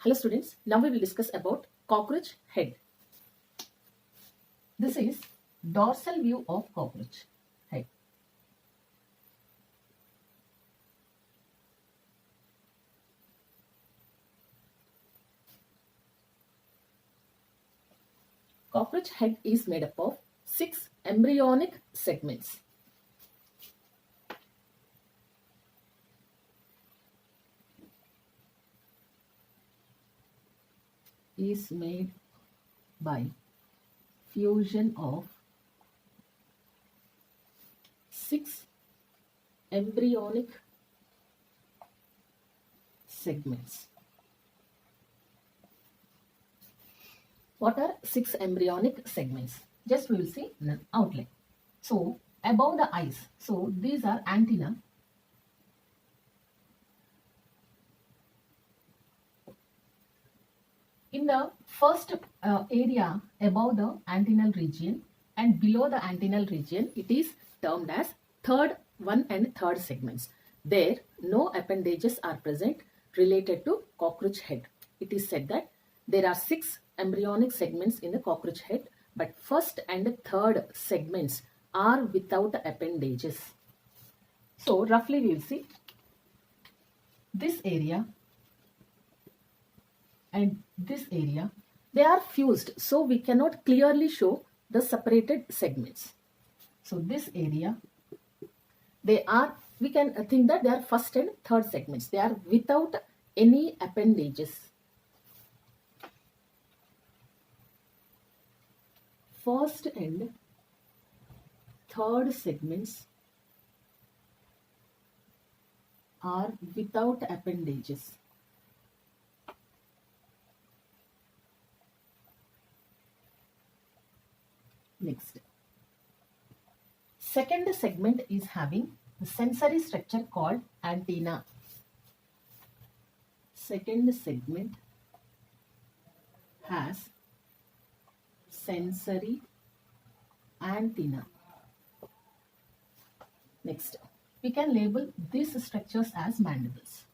Hello students, now we will discuss about cockroach head. This is dorsal view of cockroach head. Cockroach head is made up of 6 embryonic segments. Is made by fusion of 6 embryonic segments. What are 6 embryonic segments? Just we will see an outline. So above the eyes, so these are antenna. In the first area above the antennal region and below the antennal region, it is termed as third one and third segments. There no appendages are present related to cockroach head. It is said that there are 6 embryonic segments in the cockroach head, but first and third segments are without appendages. So roughly we will see this area and this area, they are fused, so we cannot clearly show the separated segments. So this area, they are, we can think that they are first and third segments. They are without any appendages. First and third segments are without appendages. Next, second segment is having the sensory structure called antenna. Second segment has sensory antenna. Next, we can label these structures as mandibles.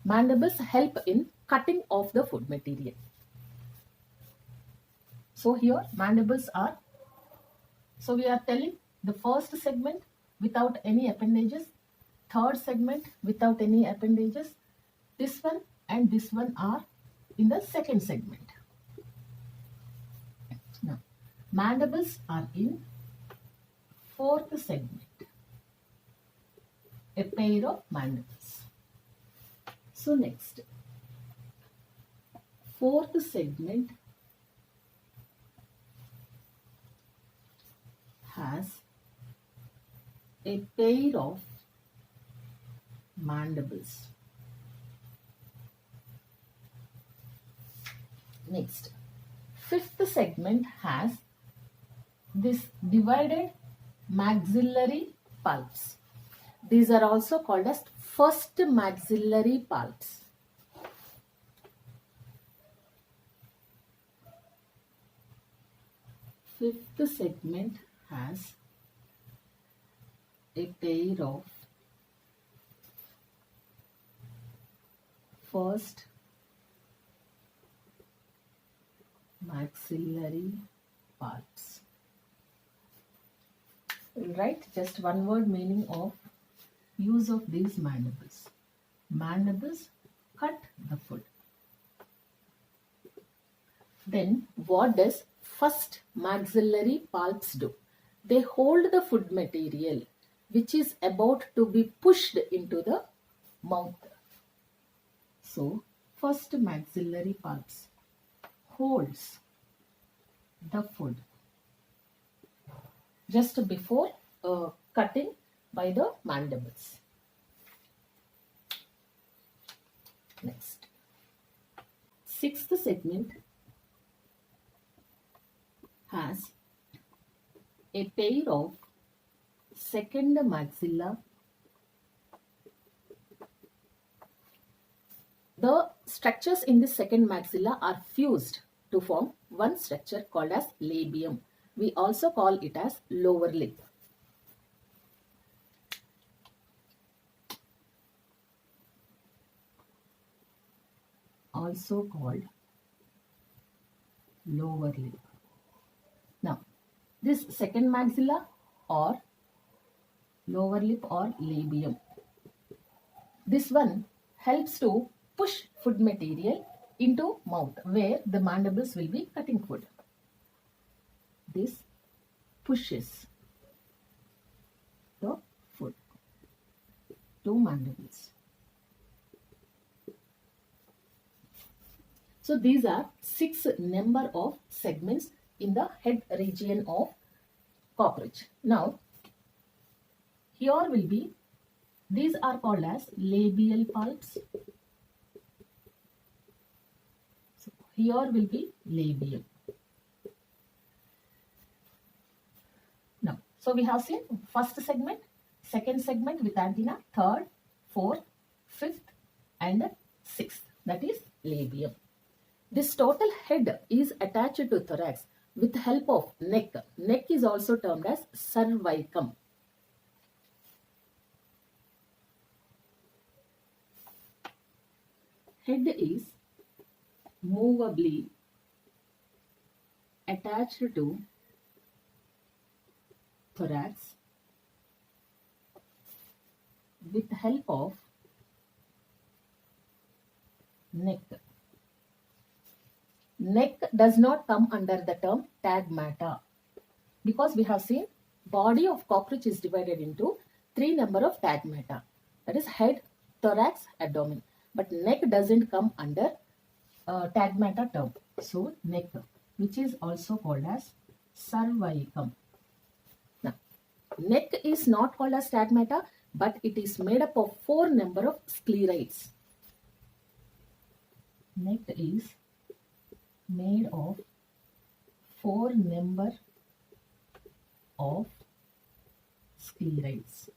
Mandibles help in cutting of the food material. So here mandibles are, so we are telling the first segment without any appendages, third segment without any appendages, this one and this one are in the second segment. Now, mandibles are in fourth segment, a pair of mandibles. So next, fourth segment has a pair of mandibles. Next, fifth segment has this divided maxillary pulps. These are also called as first maxillary pulps. Fifth segment has a pair of first maxillary pulps. We'll write just one word meaning of use of these mandibles. Mandibles cut the food. Then what does first maxillary pulps do? They hold the food material which is about to be pushed into the mouth. So first maxillary pulps holds the food just before cutting by the mandibles. Next, sixth segment has a pair of second maxilla. The structures in the second maxilla are fused to form one structure called as labium. We also call it as lower lip. also called lower lip. Now, this second maxilla or lower lip or labium, this one helps to push food material into mouth where the mandibles will be cutting food. This pushes the food to mandibles. So these are 6 number of segments in the head region of cockroach. Now, here will be, these are called as labial pulps. So here will be labium. Now, so we have seen first segment, second segment with antenna, third, fourth, fifth and sixth, that is labium. This total head is attached to thorax with help of neck. Neck is also termed as cervicum. Head is movably attached to thorax with help of neck. Neck does not come under the term tagmata because we have seen body of cockroach is divided into 3 number of tagmata, that is head, thorax, abdomen. But neck doesn't come under tagmata term. So neck, which is also called as cervicum. Now, neck is not called as tagmata, but it is made up of 4 number of sclerites. Neck is made of 4 number of sclerites.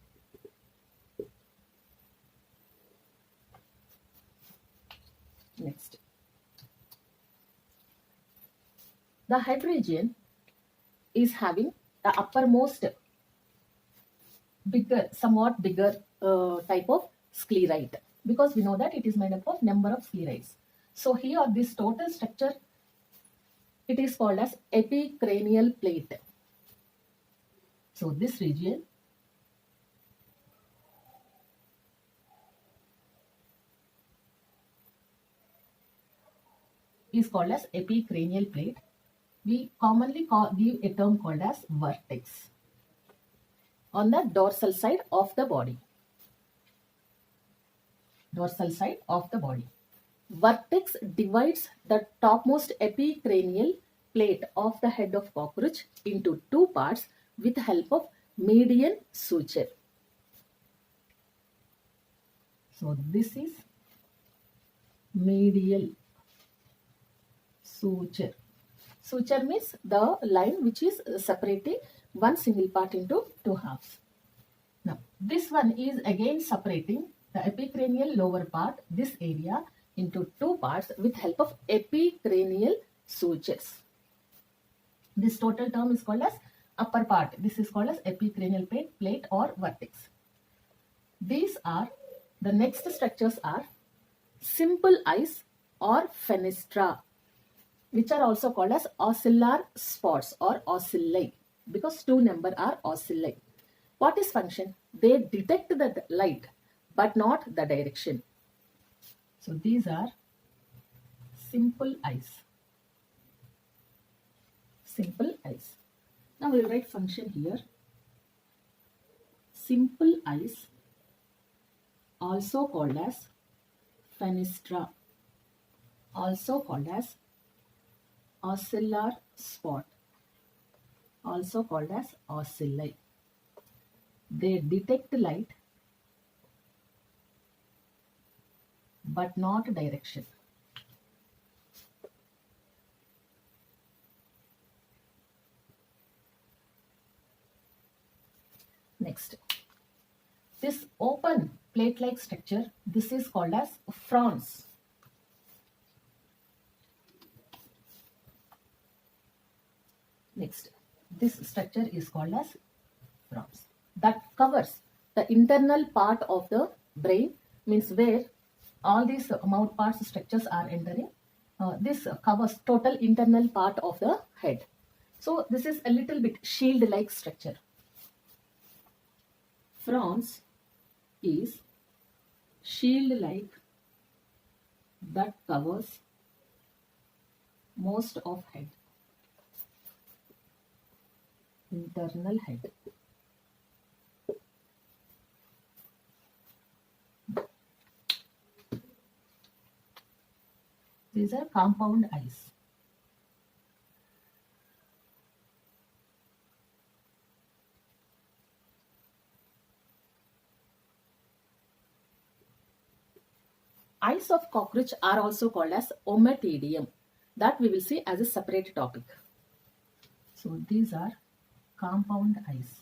Next, the head region is having the uppermost bigger, somewhat bigger type of sclerite, because we know that it is made up of number of sclerites. So here this total structure, it is called as epicranial plate. So this region is called as epicranial plate. We commonly give a term called as vertex on the dorsal side of the body. Dorsal side of the body. Vertex divides the topmost epicranial plate of the head of cockroach into 2 parts with help of median suture. So this is medial suture. Suture means the line which is separating one single part into 2 halves. Now this one is again separating the epicranial lower part, this area, into 2 parts with help of epicranial sutures. This total term is called as upper part. This is called as epicranial plate or vertex. These are, the next structures are simple eyes or fenestra, which are also called as ocellular spots or ocelli, because 2 number are ocelli. What is function? They detect the light but not the direction. So these are simple eyes. Simple eyes. Now we will write function here. Simple eyes, also called as fenestra, also called as ocellular spot, also called as ocelli. They detect light but not direction. Next, this open plate-like structure, this is called as frons. Next, this structure is called as that covers the internal part of the brain, means where all these mouth parts structures are entering. This covers total internal part of the head. So this is a little bit shield-like structure. Frons is shield-like that covers most of head, internal head. These are compound eyes. Eyes of cockroach are also called as ommatidium. That we will see as a separate topic. So these are compound eyes.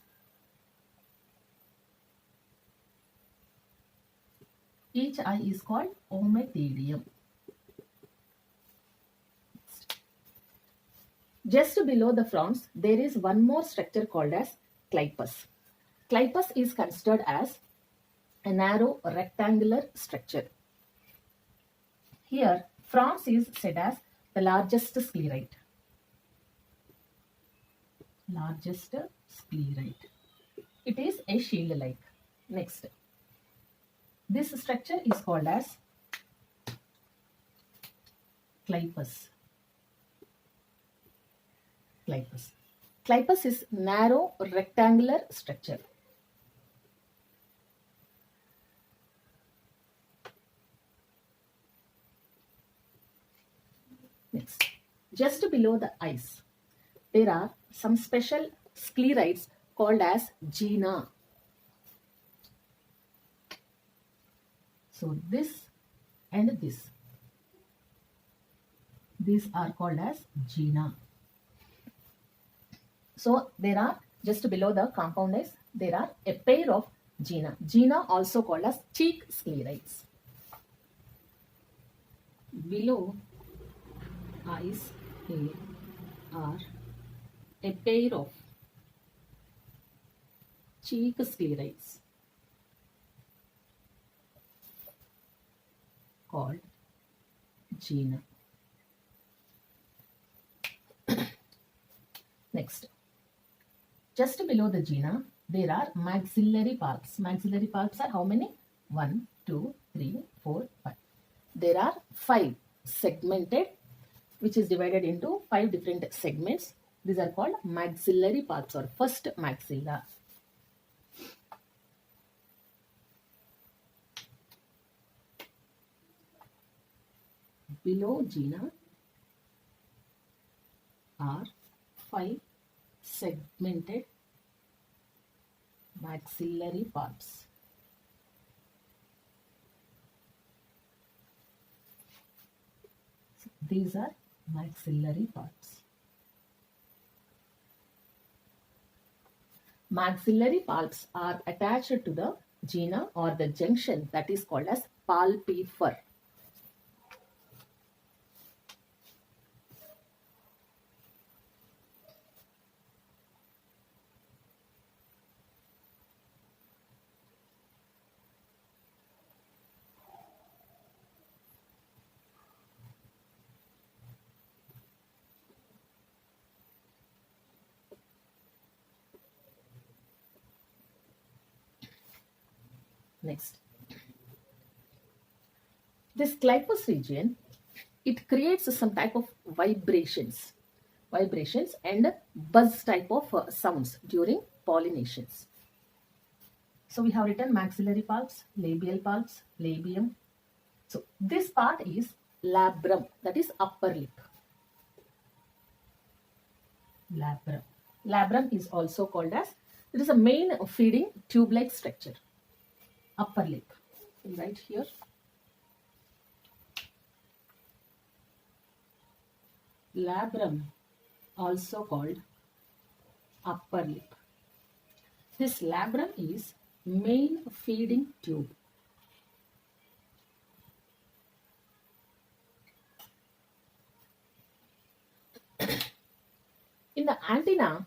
Each eye is called ommatidium. Just below the frons, there is one more structure called as clypeus. Clypeus is considered as a narrow rectangular structure. Here, frons is said as the largest sclerite. Largest sclerite. It is a shield-like. Next, this structure is called as clypeus. Clypeus. Clypeus is narrow rectangular structure. Next, just below the eyes, there are some special sclerites called as gena. So this and this, these are called as gena. So there are, just below the compound eyes, there are a pair of gena. Gena also called as cheek sclerites. Below eyes here are a pair of cheek sclerites called gena. Next, just below the gena, there are maxillary palps. Maxillary palps are how many? 1, 2, 3, 4, 5. There are 5 segmented, which is divided into 5 different segments. These are called maxillary palps or first maxilla. Below gena are 5 segmented maxillary palps. So these are maxillary palps. Maxillary palps are attached to the gena or the junction that is called as palpifur. Next, this clypeus region, it creates some type of vibrations and buzz type of sounds during pollinations. So we have written maxillary palps, labial palps, labium. So this part is labrum, that is upper lip. Labrum. Labrum is also called as, it is a main feeding tube-like structure. Upper lip, right here. Labrum, also called upper lip. This labrum is main feeding tube. In the antenna,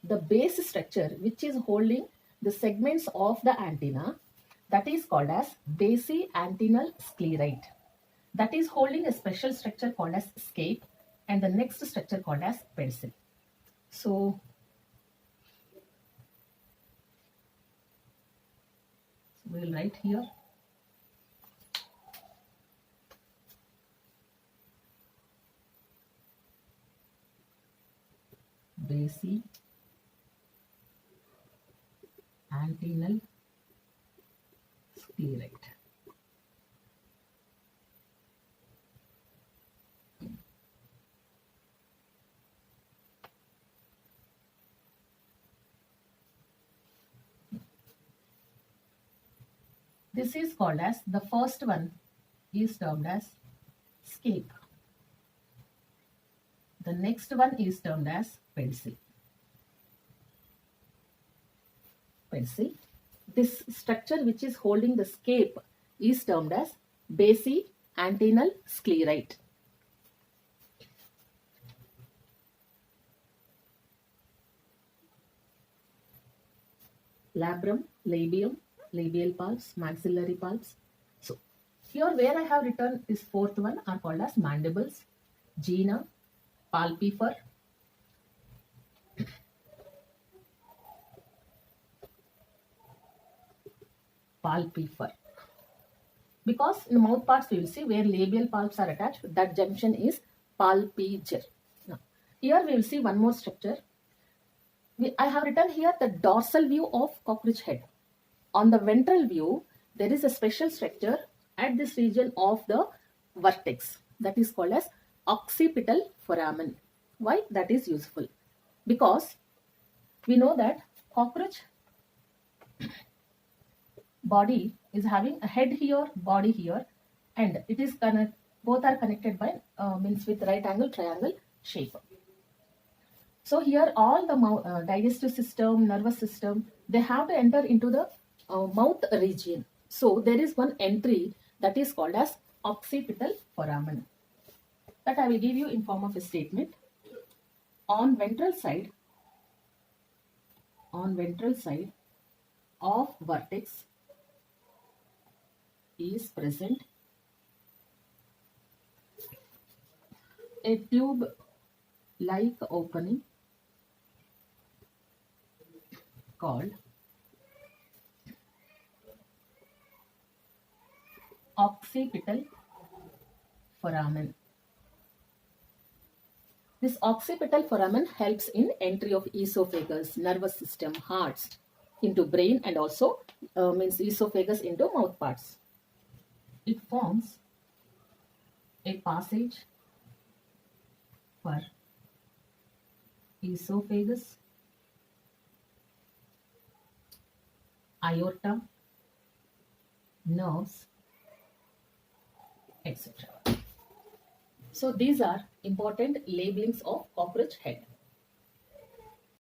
the base structure which is holding the segments of the antenna, that is called as basiantennal sclerite. That is holding a special structure called as scape, and the next structure called as pedicel. So we will write here basiantennal sclerite. This is called as, the first one is termed as scape. The next one is termed as pedicel. Pedicel. This structure which is holding the scape is termed as basiantennal sclerite. Labrum, labium, labial palps, maxillary palps. So here where I have written this fourth one are called as mandibles, gena, palpifer, because in the mouth parts we will see where labial palps are attached, that junction is palpiger. Now here we will see one more structure. I have written here the dorsal view of cockroach head. On the ventral view, there is a special structure at this region of the vertex that is called as occipital foramen. Why that is useful? Because we know that cockroach body is having a head here, body here, and it is both are connected by means with right angle triangle shape. So here all the digestive system, nervous system, they have to enter into the mouth region. So there is one entry that is called as occipital foramen. That I will give you in form of a statement. On ventral side of vertex is present a tube-like opening called occipital foramen. This occipital foramen helps in entry of esophagus, nervous system, hearts into brain, and also means esophagus into mouth parts. It forms a passage for esophagus, aorta, nerves, etc. So these are important labelings of cockroach head.